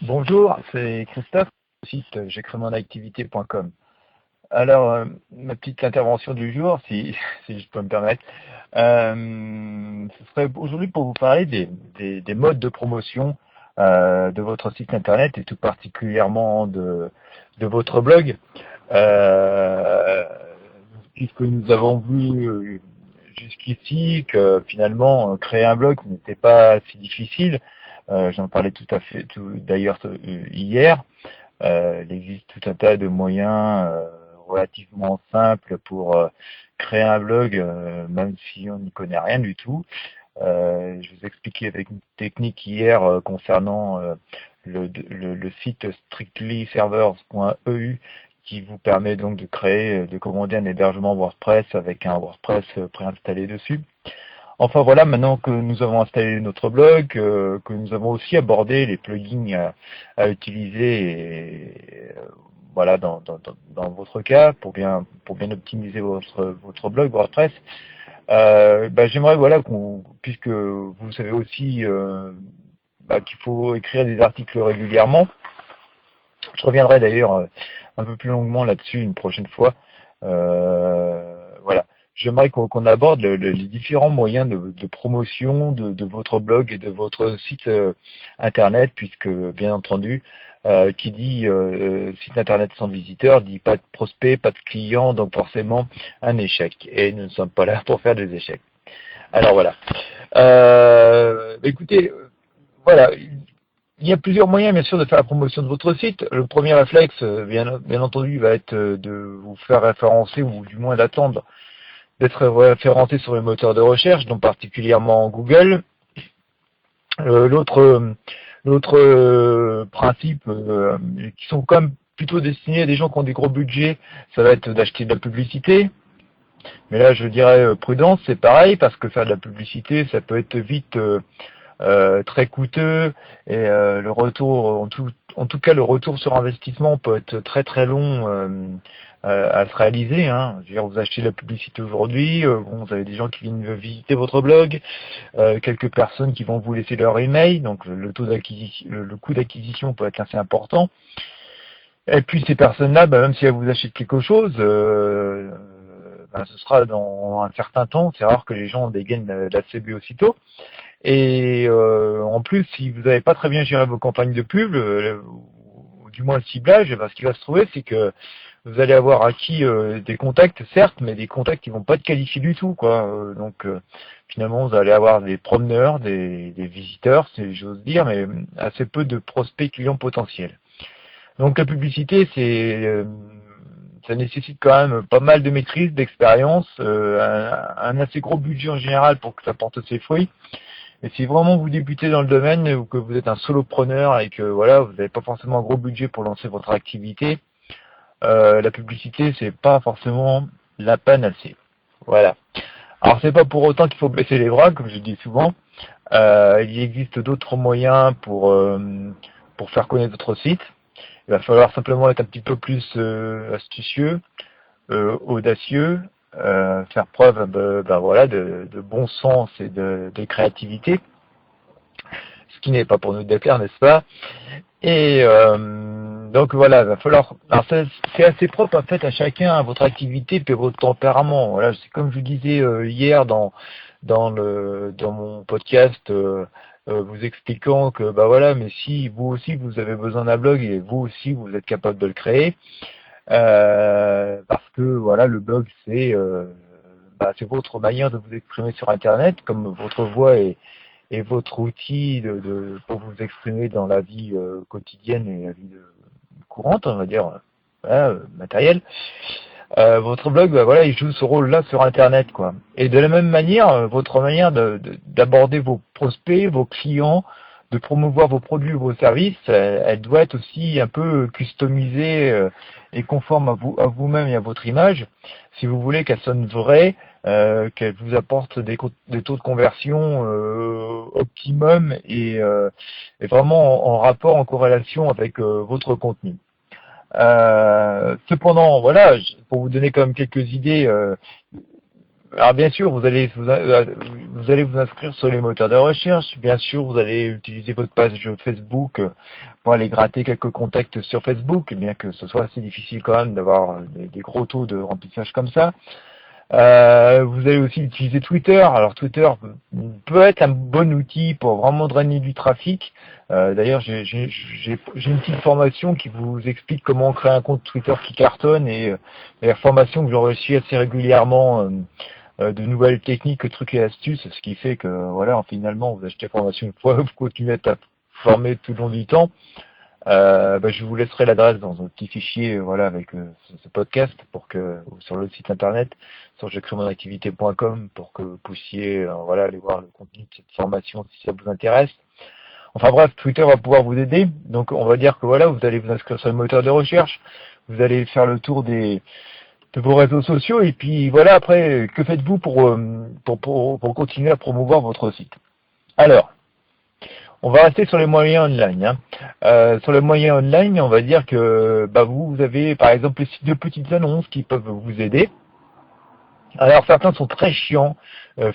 Bonjour, c'est Christophe, du site j'écris-mon-activité.com. Alors, ma petite intervention du jour, si je peux me permettre, ce serait aujourd'hui pour vous parler des modes de promotion de votre site internet et tout particulièrement de votre blog. Euh, Puisque nous avons vu jusqu'ici que finalement créer un blog n'était pas si difficile. J'en parlais d'ailleurs hier. Il existe tout un tas de moyens relativement simples pour créer un blog, même si on n'y connaît rien du tout. Je vous expliquais avec une technique hier concernant le site strictlyservers.eu qui vous permet donc de créer, de commander un hébergement WordPress avec un WordPress préinstallé dessus. Enfin voilà, maintenant que nous avons installé notre blog, que nous avons aussi abordé les plugins à utiliser, voilà, dans votre cas, pour bien optimiser votre blog WordPress, j'aimerais, voilà, puisque vous savez aussi qu'il faut écrire des articles régulièrement. Je reviendrai d'ailleurs un peu plus longuement là-dessus une prochaine fois. Voilà. J'aimerais qu'on aborde les différents moyens de promotion de votre blog et de votre site internet, puisque bien entendu, qui dit site internet sans visiteur, dit pas de prospect, pas de client, donc forcément un échec. Et nous ne sommes pas là pour faire des échecs. Alors voilà. Écoutez, voilà. Il y a plusieurs moyens, bien sûr, de faire la promotion de votre site. Le premier réflexe, bien entendu, va être de vous faire référencer, ou du moins d'attendre d'être référencé sur les moteurs de recherche, donc particulièrement Google. L'autre principe, qui sont quand même plutôt destinés à des gens qui ont des gros budgets, ça va être d'acheter de la publicité. Mais là, je dirais prudence, c'est pareil, parce que faire de la publicité, ça peut être vite très coûteux et le retour, en tout cas le retour sur investissement peut être très très long à se réaliser. Hein. Je veux dire, vous achetez de la publicité aujourd'hui, bon, vous avez des gens qui viennent visiter votre blog, quelques personnes qui vont vous laisser leur email, donc le taux d'acquisition, le coût d'acquisition peut être assez important. Et puis ces personnes-là, même si elles vous achètent quelque chose, ce sera dans un certain temps. C'est rare que les gens dégainent la CB aussitôt. Et en plus, si vous n'avez pas très bien géré vos campagnes de pub, ou du moins le ciblage, ce qui va se trouver, c'est que vous allez avoir acquis des contacts, certes, mais des contacts qui vont pas être qualifiés du tout, quoi. Donc finalement, vous allez avoir des promeneurs, des visiteurs, si j'ose dire, mais assez peu de prospects clients potentiels. Donc la publicité, ça nécessite quand même pas mal de maîtrise, d'expérience, un assez gros budget en général pour que ça porte ses fruits. Et si vraiment vous débutez dans le domaine ou que vous êtes un solopreneur et que voilà, vous n'avez pas forcément un gros budget pour lancer votre activité, la publicité, c'est pas forcément la panacée. Voilà. Alors c'est pas pour autant qu'il faut baisser les bras, comme je dis souvent. Il existe d'autres moyens pour faire connaître votre site. Il va falloir simplement être un petit peu plus astucieux, audacieux, faire preuve voilà, de bon sens et de créativité, ce qui n'est pas pour nous déplaire, n'est-ce pas? Et donc voilà, il va falloir. Alors c'est assez propre en fait à chacun, à votre activité puis à votre tempérament. Voilà, c'est comme je vous disais hier dans mon podcast, vous expliquant que voilà, mais si vous aussi vous avez besoin d'un blog et vous aussi vous êtes capable de le créer, parce que voilà, le blog c'est votre manière de vous exprimer sur Internet, comme votre voix et votre outil pour vous exprimer dans la vie quotidienne et la vie courante, on va dire, voilà, matérielle. Votre blog, voilà, il joue ce rôle-là sur Internet, quoi. Et de la même manière, votre manière d'aborder vos prospects, vos clients, de promouvoir vos produits ou vos services, elle doit être aussi un peu customisée et conforme à vous-même et à votre image, si vous voulez qu'elle sonne vraie, qu'elle vous apporte des taux de conversion optimum et vraiment en rapport, en corrélation avec votre contenu. Cependant, voilà, pour vous donner quand même quelques idées, Alors bien sûr, vous allez vous inscrire sur les moteurs de recherche. Bien sûr, vous allez utiliser votre page Facebook pour aller gratter quelques contacts sur Facebook, bien que ce soit assez difficile quand même d'avoir des gros taux de remplissage comme ça. Vous allez aussi utiliser Twitter. Alors Twitter peut être un bon outil pour vraiment drainer du trafic. D'ailleurs, j'ai une petite formation qui vous explique comment créer un compte Twitter qui cartonne et la formation que j'enrichis assez régulièrement de nouvelles techniques, trucs et astuces, ce qui fait que voilà, finalement, vous achetez la formation une fois, vous continuez à être formé tout le long du temps. Je vous laisserai l'adresse dans un petit fichier, voilà, avec ce podcast pour que sur le site internet, sur jecrémonactivité.com pour que vous puissiez, voilà, aller voir le contenu de cette formation si ça vous intéresse. Enfin bref, Twitter va pouvoir vous aider. Donc on va dire que voilà, vous allez vous inscrire sur le moteur de recherche, vous allez faire le tour de vos réseaux sociaux et puis voilà, après, que faites-vous pour continuer à promouvoir votre site? Alors, on va rester sur les moyens online. Sur les moyens online, on va dire que vous avez par exemple les sites de petites annonces qui peuvent vous aider. Alors certains sont très chiants,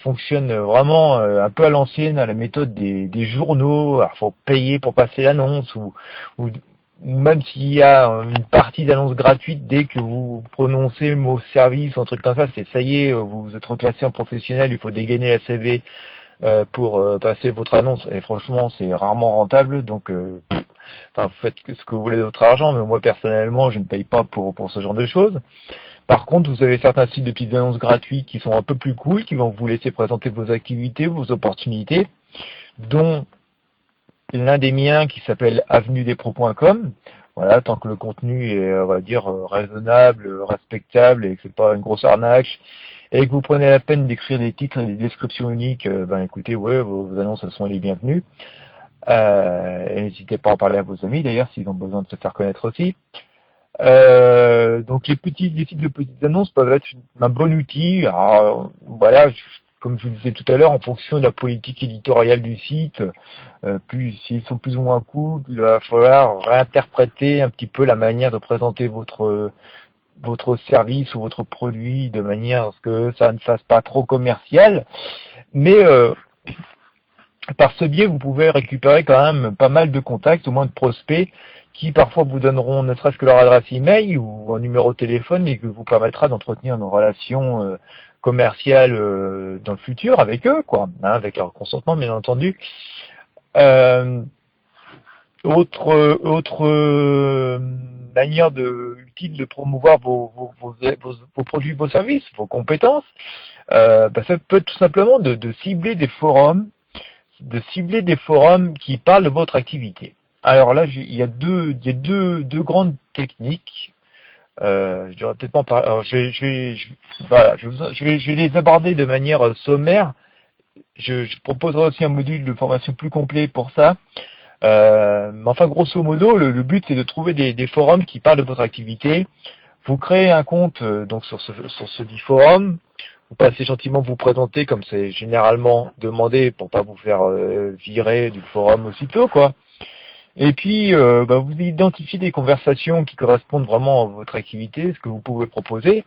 fonctionnent vraiment un peu à l'ancienne, à la méthode des journaux. Alors faut payer pour passer l'annonce ou même s'il y a une partie d'annonce gratuite, dès que vous prononcez le mot service ou un truc comme ça, ça y est, vous êtes reclassé en professionnel, il faut dégainer la CV pour passer votre annonce. Et franchement, c'est rarement rentable, donc vous faites ce que vous voulez de votre argent, mais moi personnellement, je ne paye pas pour ce genre de choses. Par contre, vous avez certains sites de petites annonces gratuites qui sont un peu plus cool, qui vont vous laisser présenter vos activités, vos opportunités, dont l'un des miens qui s'appelle avenudespros.com. Voilà, tant que le contenu est, on va dire, raisonnable, respectable et que c'est pas une grosse arnaque, et que vous prenez la peine d'écrire des titres et des descriptions uniques, écoutez, ouais, vos annonces elles sont les bienvenues. Et n'hésitez pas à en parler à vos amis d'ailleurs s'ils ont besoin de se faire connaître aussi. Donc les sites de petites annonces peuvent être un bon outil. Alors, voilà, comme je vous disais tout à l'heure, en fonction de la politique éditoriale du site, s'ils sont plus ou moins cool, il va falloir réinterpréter un petit peu la manière de présenter votre service ou votre produit de manière à ce que ça ne fasse pas trop commercial. Mais par ce biais, vous pouvez récupérer quand même pas mal de contacts, au moins de prospects, qui parfois vous donneront ne serait-ce que leur adresse email ou un numéro de téléphone et que vous permettra d'entretenir une relation commerciale dans le futur avec eux, quoi, avec leur consentement bien entendu. Autre manière utile de promouvoir vos produits, vos services, vos compétences, ça peut être tout simplement de cibler des forums qui parlent de votre activité. Alors là, il y a deux grandes techniques. Je dirais peut-être pas en parler. Alors, je vais les aborder de manière sommaire. Je proposerai aussi un module de formation plus complet pour ça. Mais enfin, grosso modo, le but c'est de trouver des forums qui parlent de votre activité. Vous créez un compte donc sur ce dit forum. Vous passez gentiment vous présenter comme c'est généralement demandé pour pas vous faire virer du forum aussitôt, quoi. Et puis vous identifiez des conversations qui correspondent vraiment à votre activité, ce que vous pouvez proposer,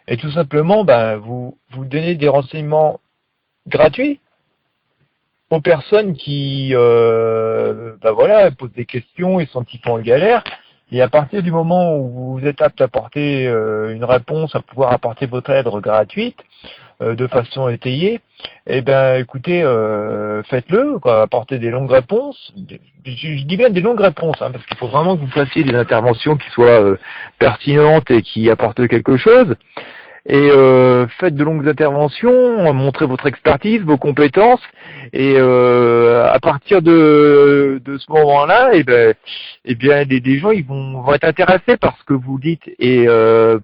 et tout simplement vous donnez des renseignements gratuits aux personnes qui posent des questions et sont un petit peu en galère. Et à partir du moment où vous êtes apte à apporter une réponse, à pouvoir apporter votre aide gratuite, de façon étayée, écoutez, faites-le, quoi, apportez des longues réponses. Je dis bien des longues réponses, parce qu'il faut vraiment que vous fassiez des interventions qui soient pertinentes et qui apportent quelque chose. Et faites de longues interventions, montrez votre expertise, vos compétences, et à partir de ce moment-là, des gens ils vont être intéressés par ce que vous dites, et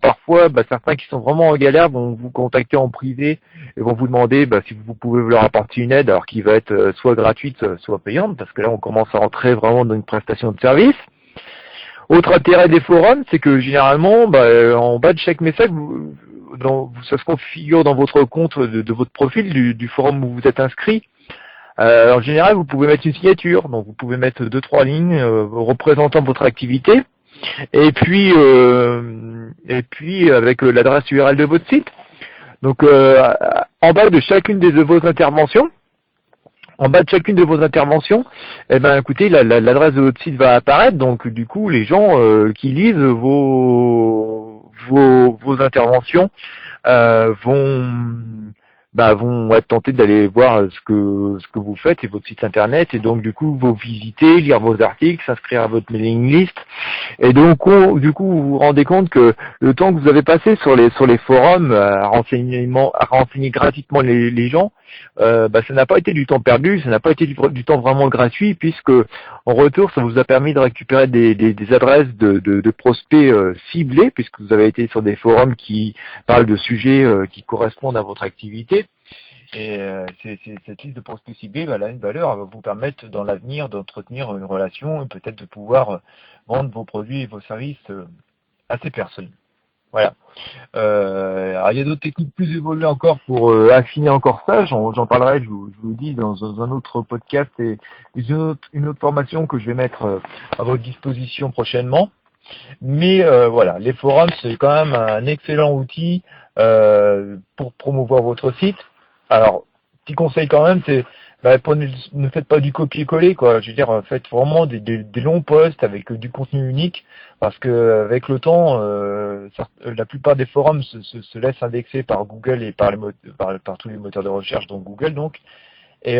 parfois certains qui sont vraiment en galère vont vous contacter en privé et vont vous demander si vous pouvez leur apporter une aide, alors qui va être soit gratuite, soit payante, parce que là on commence à rentrer vraiment dans une prestation de service. Autre intérêt des forums, c'est que généralement, en bas de chaque message, ça se configure dans votre compte de votre profil du forum où vous êtes inscrit. En général, vous pouvez mettre une signature, donc vous pouvez mettre 2-3 lignes représentant votre activité, et puis avec l'adresse URL de votre site. Donc en bas de chacune de vos interventions, eh ben écoutez, l'adresse de votre site va apparaître, donc du coup les gens qui lisent vos interventions vont être tentés d'aller voir ce que vous faites et votre site internet, et donc du coup vous visiter, lire vos articles, s'inscrire à votre mailing list. Et donc, du coup, vous vous rendez compte que le temps que vous avez passé sur les forums à renseigner gratuitement les gens, ça n'a pas été du temps perdu, ça n'a pas été du temps vraiment gratuit, puisque en retour, ça vous a permis de récupérer des adresses de prospects ciblés, puisque vous avez été sur des forums qui parlent de sujets qui correspondent à votre activité. Et cette liste de prospects ciblés, elle a une valeur, elle va vous permettre dans l'avenir d'entretenir une relation et peut-être de pouvoir vendre vos produits et vos services à ces personnes. Voilà. Alors il y a d'autres techniques plus évoluées encore pour affiner encore ça. J'en parlerai, je vous dis, dans un autre podcast et une autre formation que je vais mettre à votre disposition prochainement. Mais voilà, les forums, c'est quand même un excellent outil pour promouvoir votre site. Alors, petit conseil quand même, c'est ne faites pas du copier-coller, quoi. Je veux dire, faites vraiment des longs posts avec du contenu unique, parce que avec le temps, la plupart des forums se laissent indexer par Google et par tous les moteurs de recherche, dont Google donc. Et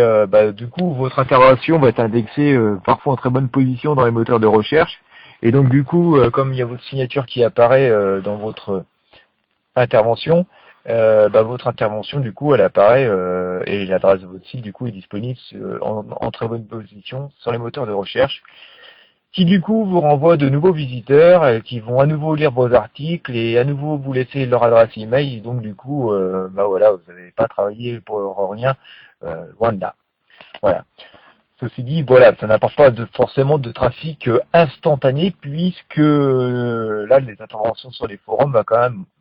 du coup, votre intervention va être indexée parfois en très bonne position dans les moteurs de recherche. Et donc du coup, comme il y a votre signature qui apparaît dans votre intervention, votre intervention du coup elle apparaît et l'adresse de votre site du coup est disponible en très bonne position sur les moteurs de recherche, qui du coup vous renvoient de nouveaux visiteurs qui vont à nouveau lire vos articles et à nouveau vous laisser leur adresse email. Et donc du coup, voilà, vous n'avez pas travaillé pour rien, loin de là. Voilà. Ceci dit, voilà, ça n'apporte pas forcément de trafic instantané, puisque là, les interventions sur les forums, vous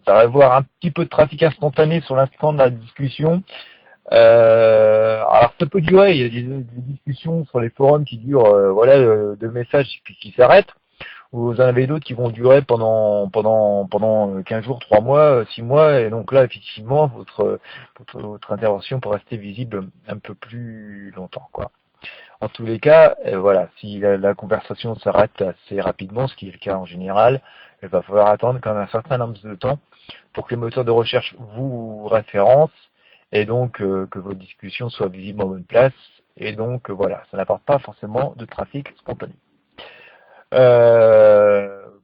allez avoir un petit peu de trafic instantané sur l'instant de la discussion. Alors ça peut durer, il y a des discussions sur les forums qui durent, deux messages qui s'arrêtent. Vous en avez d'autres qui vont durer pendant 15 jours, 3 mois, 6 mois, et donc là, effectivement, votre intervention peut rester visible un peu plus longtemps, quoi. En tous les cas, voilà, si la conversation s'arrête assez rapidement, ce qui est le cas en général, il va falloir attendre quand même un certain nombre de temps pour que les moteurs de recherche vous référencent et donc que vos discussions soient visibles en bonne place. Et donc voilà, ça n'apporte pas forcément de trafic spontané.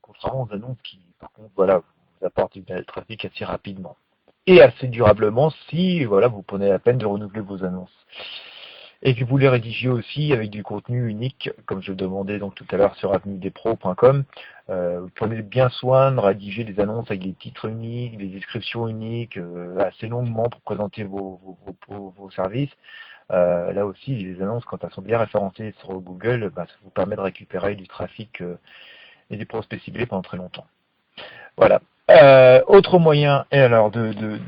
Contrairement aux annonces qui, par contre, voilà, vous apportent du trafic assez rapidement et assez durablement si voilà, vous prenez la peine de renouveler vos annonces. Et que vous les rédigez aussi avec du contenu unique, comme je demandais donc tout à l'heure sur avenuedespros.com. Vous prenez bien soin de rédiger des annonces avec des titres uniques, des descriptions uniques, assez longuement pour présenter vos services. Là aussi, les annonces, quand elles sont bien référencées sur Google, ça vous permet de récupérer du trafic et des prospects ciblés pendant très longtemps. Voilà. Autre moyen, et alors de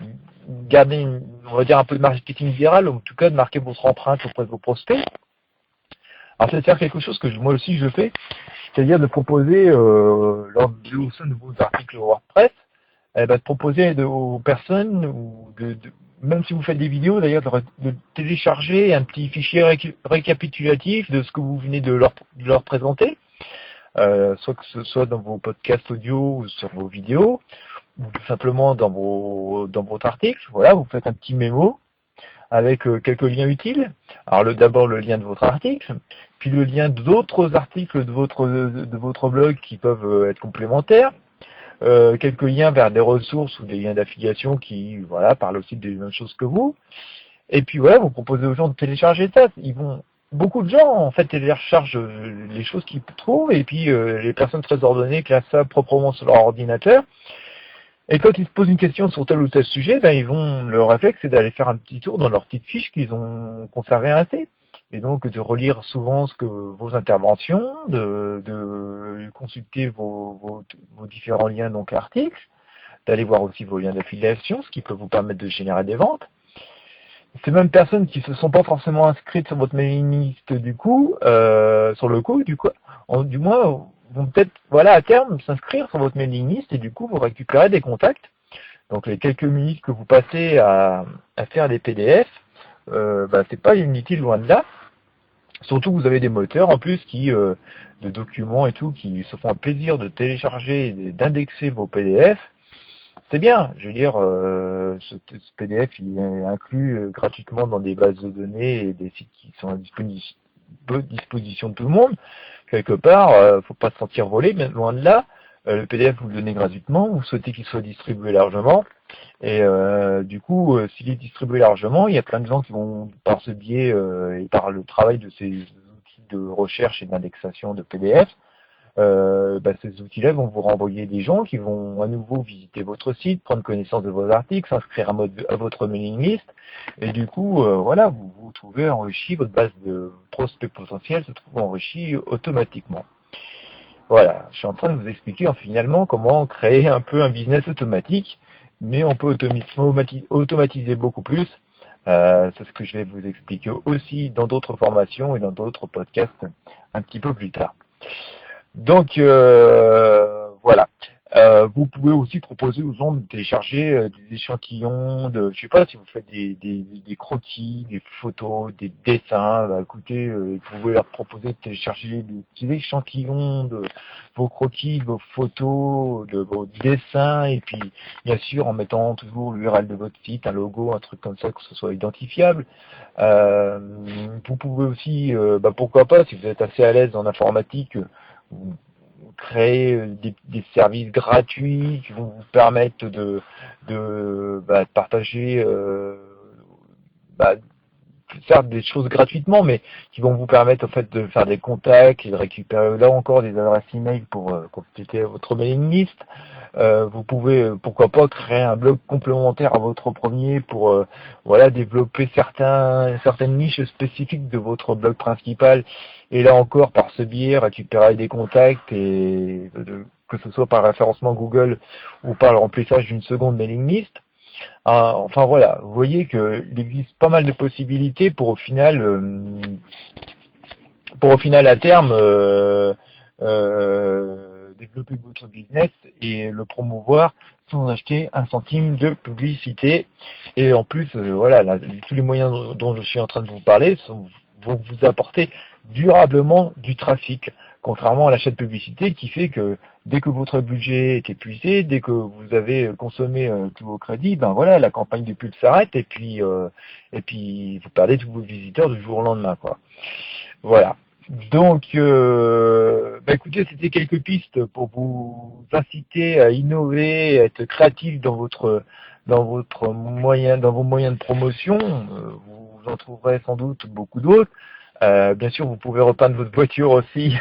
garder, on va dire, un peu de marketing viral, ou en tout cas de marquer votre empreinte auprès de vos prospects. Alors c'est faire quelque chose que moi aussi je fais, c'est-à-dire de proposer, au sein de vos articles WordPress, de proposer aux personnes, ou même si vous faites des vidéos d'ailleurs, de télécharger un petit fichier récapitulatif de ce que vous venez de leur présenter, soit que ce soit dans vos podcasts audio ou sur vos vidéos, ou tout simplement dans votre article. Voilà, vous faites un petit mémo avec quelques liens utiles. Alors d'abord le lien de votre article, puis le lien d'autres articles de votre blog qui peuvent être complémentaires, quelques liens vers des ressources ou des liens d'affiliation qui parlent aussi des mêmes choses que vous. Et puis voilà, vous proposez aux gens de télécharger ça. Beaucoup de gens en fait téléchargent les choses qu'ils trouvent, et puis les personnes très ordonnées classent ça proprement sur leur ordinateur. Et quand ils se posent une question sur tel ou tel sujet, le réflexe c'est d'aller faire un petit tour dans leur petite fiche qu'ils ont conservée assez. Et donc de relire souvent vos interventions, de consulter vos différents liens, donc articles, d'aller voir aussi vos liens d'affiliation, ce qui peut vous permettre de générer des ventes. Ces mêmes personnes qui se sont pas forcément inscrites sur votre mailing list du moins vont peut-être à terme s'inscrire sur votre mailing list, et du coup vous récupérez des contacts Donc les quelques minutes que vous passez à faire des PDF, c'est pas inutile loin de là. Surtout que vous avez des moteurs en plus de documents et tout, qui se font un plaisir de télécharger et d'indexer vos PDF. C'est bien, je veux dire, ce PDF il est inclus gratuitement dans des bases de données et des sites qui sont à disposition de tout le monde. Quelque part, faut pas se sentir volé, mais loin de là. Le PDF vous le donnez gratuitement, vous souhaitez qu'il soit distribué largement. Et du coup, s'il est distribué largement, il y a plein de gens qui vont, par ce biais et par le travail de ces outils de recherche et d'indexation de PDF, ces outils-là vont vous renvoyer des gens qui vont à nouveau visiter votre site, prendre connaissance de vos articles, s'inscrire à votre mailing list, et du coup, voilà, vous vous trouvez enrichi, votre base de prospects potentiels se trouve enrichie automatiquement. Voilà, je suis en train de vous expliquer finalement comment créer un peu un business automatique, mais on peut automatiser beaucoup plus. C'est ce que je vais vous expliquer aussi dans d'autres formations et dans d'autres podcasts un petit peu plus tard. Donc voilà. Vous pouvez aussi proposer aux gens de télécharger des échantillons je sais pas si vous faites des croquis, des photos, des dessins. Écoutez, vous pouvez leur proposer de télécharger des petits échantillons de vos croquis, de vos photos, de vos dessins, et puis bien sûr en mettant toujours l'URL de votre site, un logo, un truc comme ça, que ce soit identifiable. Vous pouvez aussi, pourquoi pas, si vous êtes assez à l'aise en informatique, vous créer des services gratuits qui vont vous permettre de partager, faire des choses gratuitement, mais qui vont vous permettre en fait de faire des contacts et de récupérer là encore des adresses email pour compléter votre mailing list. Vous pouvez, pourquoi pas, créer un blog complémentaire à votre premier pour développer certaines niches spécifiques de votre blog principal. Et là encore, par ce biais, récupérer des contacts que ce soit par référencement Google ou par le remplissage d'une seconde mailing list. Enfin voilà, vous voyez qu'il existe pas mal de possibilités pour au final à terme développer votre business et le promouvoir sans acheter un centime de publicité. Et en plus, tous les moyens dont je suis en train de vous parler vont vous apporter durablement du trafic, contrairement à l'achat de publicité qui fait que dès que votre budget est épuisé, dès que vous avez consommé tous vos crédits, la campagne de pub s'arrête et puis vous perdez tous vos visiteurs du jour au lendemain, quoi. Voilà. Donc, écoutez, c'était quelques pistes pour vous inciter à innover, à être créatif dans vos moyens de promotion. Vous en trouverez sans doute beaucoup d'autres. Bien sûr, vous pouvez repeindre votre voiture aussi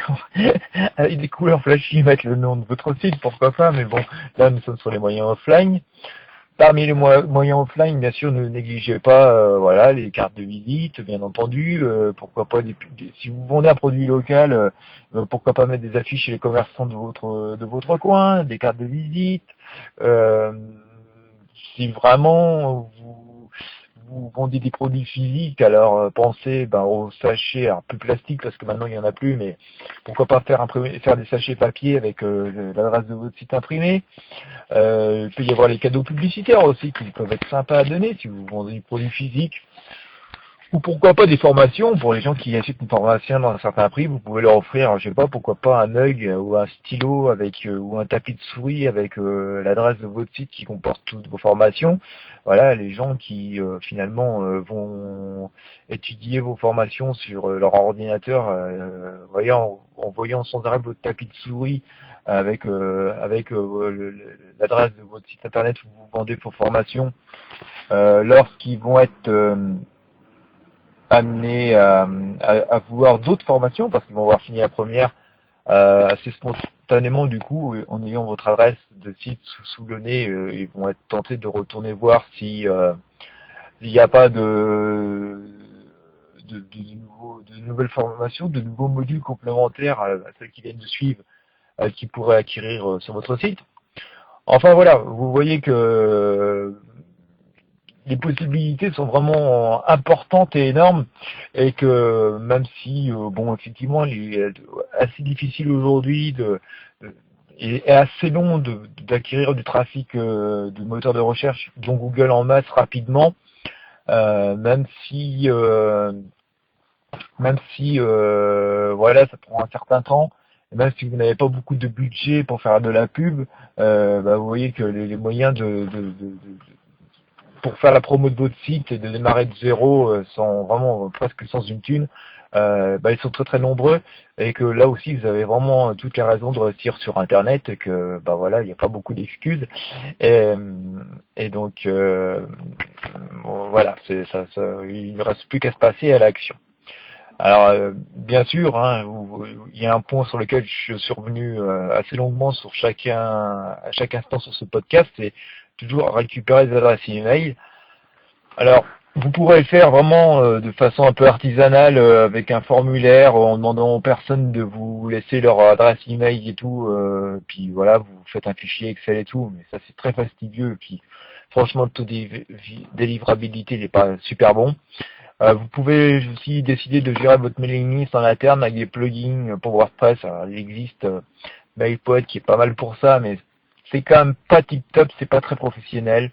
avec des couleurs flashy, mettre le nom de votre site, pourquoi pas. Mais bon, là, nous sommes sur les moyens offline. Parmi les moyens offline, bien sûr, ne négligez pas les cartes de visite, bien entendu. Pourquoi pas si vous vendez un produit local, pourquoi pas mettre des affiches chez les commerçants de votre coin, des cartes de visite. Euh, Si vraiment vous vendez des produits physiques, alors pensez aux sachets, alors plus plastiques parce que maintenant il n'y en a plus, mais pourquoi pas faire des sachets papier avec l'adresse de votre site imprimé. Il peut y avoir les cadeaux publicitaires aussi qui peuvent être sympas à donner si vous vendez des produits physiques. Ou pourquoi pas des formations pour les gens qui achètent une formation dans un certain prix, vous pouvez leur offrir, je sais pas, pourquoi pas un mug ou un stylo ou un tapis de souris avec l'adresse de votre site qui comporte toutes vos formations. Voilà, les gens qui finalement vont étudier vos formations sur leur ordinateur, en voyant sans arrêt votre tapis de souris avec l'adresse de votre site internet où vous vendez vos formations, lorsqu'ils vont être amenés à vouloir d'autres formations parce qu'ils vont avoir fini la première assez spontanément du coup en ayant votre adresse de site sous le nez, ils vont être tentés de retourner voir si il n'y a pas de nouvelles formations, de nouveaux modules complémentaires à celles qui viennent de suivre, qu'ils pourraient acquérir sur votre site. Enfin voilà, vous voyez que les possibilités sont vraiment importantes et énormes et que même si effectivement il est assez difficile aujourd'hui est assez long d'acquérir du trafic de moteurs de recherche, dont Google en masse rapidement, même si voilà, ça prend un certain temps. Et même si vous n'avez pas beaucoup de budget pour faire de la pub, vous voyez que les moyens pour faire la promo de votre site et de démarrer de zéro sans vraiment presque sans une thune, ils sont très très nombreux et que là aussi vous avez vraiment toutes les raisons de réussir sur internet et que voilà, il n'y a pas beaucoup d'excuses et donc voilà, il ne reste plus qu'à se passer à l'action. Alors, bien sûr, hein, il y a un point sur lequel je suis revenu assez longuement à chaque instant sur ce podcast, c'est toujours récupérer des adresses email. Alors, vous pourrez le faire vraiment de façon un peu artisanale avec un formulaire en demandant aux personnes de vous laisser leur adresse email et tout. Puis voilà, vous faites un fichier Excel et tout, mais ça c'est très fastidieux. Et puis franchement, le taux de délivrabilité n'est pas super bon. Vous pouvez aussi décider de gérer votre mailing list en interne avec des plugins pour WordPress. Alors, il existe MailPoet qui est pas mal pour ça, mais c'est quand même pas tip-top, c'est pas très professionnel.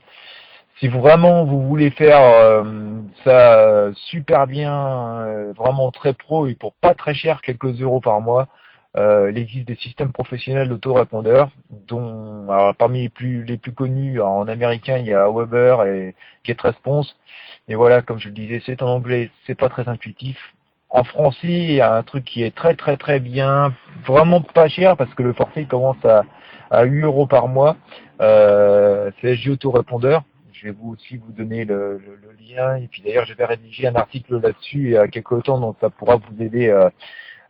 Si vraiment vous voulez faire ça super bien, vraiment très pro et pour pas très cher, quelques euros par mois, il existe des systèmes professionnels d'autorépondeurs, dont alors, parmi les plus connus en américain, il y a Weber et GetResponse. Et voilà, comme je le disais, c'est en anglais, c'est pas très intuitif. En français, il y a un truc qui est très très très bien, vraiment pas cher parce que le forfait commence à 8 euros par mois. C'est SJ Autorépondeur. Je vais vous aussi vous donner le lien. Et puis d'ailleurs, je vais rédiger un article là-dessus il y a quelques temps, donc ça pourra vous aider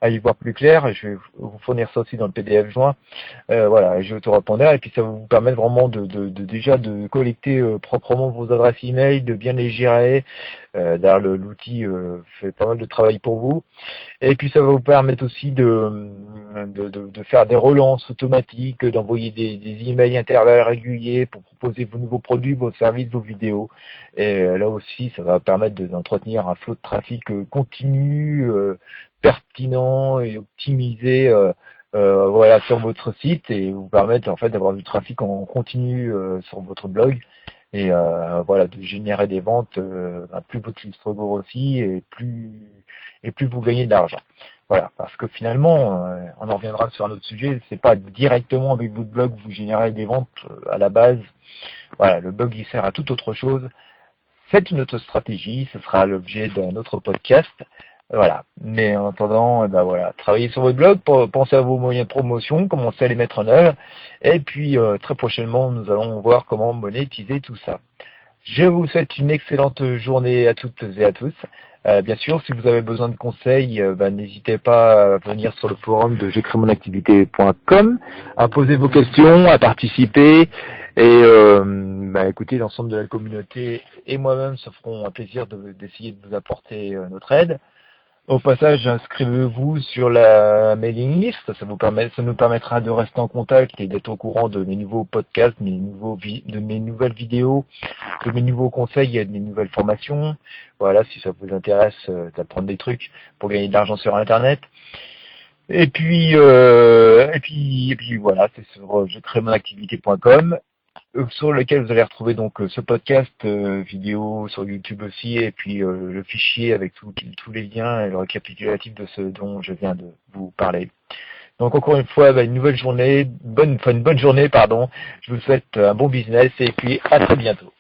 à y voir plus clair. Et je vais vous fournir ça aussi dans le PDF joint. Voilà, SJ Autorépondeur. Et puis ça va vous permettre vraiment déjà de collecter proprement vos adresses email, de bien les gérer. D'ailleurs, l'outil fait pas mal de travail pour vous. Et puis ça va vous permettre aussi de faire des relances automatiques, d'envoyer des emails intervalles réguliers pour proposer vos nouveaux produits, vos services, vos vidéos. Et là aussi, ça va permettre d'entretenir un flot de trafic continu, pertinent et optimisé voilà, sur votre site et vous permettre en fait d'avoir du trafic en continu sur votre blog. Et voilà, de générer des ventes, plus votre liste grossit et plus vous gagnez de l'argent. Voilà, parce que finalement, on en reviendra sur un autre sujet, c'est pas directement avec votre blog vous générez des ventes à la base. Voilà, le blog il sert à toute autre chose. C'est une autre stratégie, ce sera l'objet d'un autre podcast. Voilà. Mais en attendant, voilà, travaillez sur votre blog, pensez à vos moyens de promotion, commencez à les mettre en œuvre. Et puis très prochainement, nous allons voir comment monétiser tout ça. Je vous souhaite une excellente journée à toutes et à tous. Bien sûr, si vous avez besoin de conseils, n'hésitez pas à venir sur le forum de jecrémonactivité.com, à poser vos questions, à participer. Et écoutez, l'ensemble de la communauté et moi-même se feront un plaisir d'essayer de vous apporter notre aide. Au passage, inscrivez-vous sur la mailing list, ça nous permettra de rester en contact et d'être au courant de mes nouveaux podcasts, de mes nouvelles vidéos, de mes nouveaux conseils et de mes nouvelles formations. Voilà, si ça vous intéresse d'apprendre des trucs pour gagner de l'argent sur Internet. Et puis voilà, c'est sur jecrémonactivité.com sur lequel vous allez retrouver donc ce podcast vidéo sur YouTube aussi et puis le fichier avec tous les liens et le récapitulatif de ce dont je viens de vous parler. Donc encore une fois, une nouvelle journée, une bonne journée, pardon. Je vous souhaite un bon business et puis à très bientôt.